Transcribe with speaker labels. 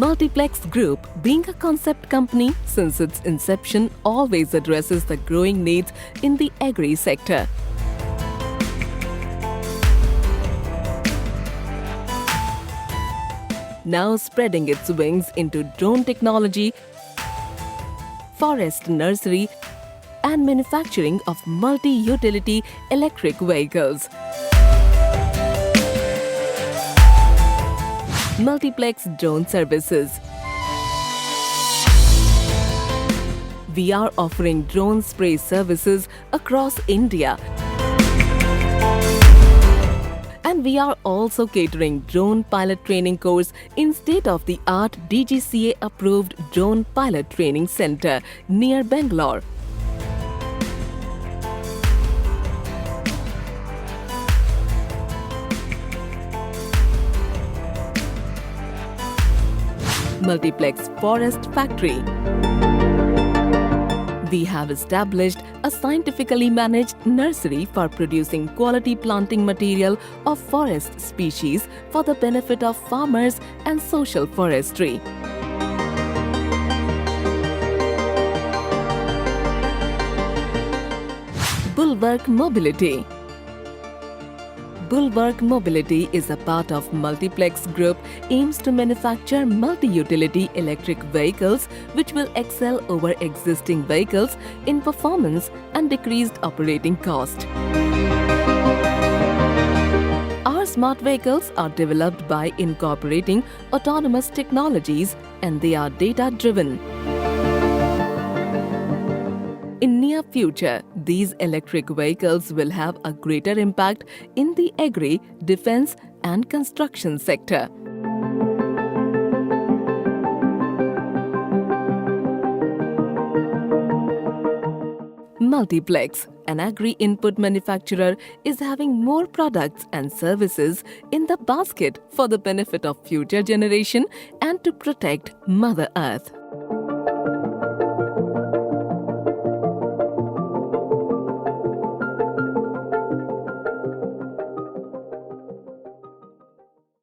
Speaker 1: Multiplex Group, being a concept company since its inception, always addresses the growing needs in the Agri sector. Now spreading its wings into drone technology, forest nursery, and manufacturing of multi-utility electric vehicles. Multiplex Drone Services. We are offering drone spray services across India. And we are also catering drone pilot training course in state-of-the-art DGCA approved drone pilot training center near Bangalore. Multiplex Forest Factree. We have established a scientifically managed nursery for producing quality planting material of forest species for the benefit of farmers and social forestry. Bulwark Mobility. Bulwark Mobility is a part of Multiplex Group, aims to manufacture multi-utility electric vehicles which will excel over existing vehicles in performance and decreased operating cost. Our smart vehicles are developed by incorporating autonomous technologies and they are data-driven. In near future, these electric vehicles will have a greater impact in the agri, defense and construction sector. Multiplex, an agri input manufacturer, is having more products and services in the basket for the benefit of future generation and to protect Mother Earth.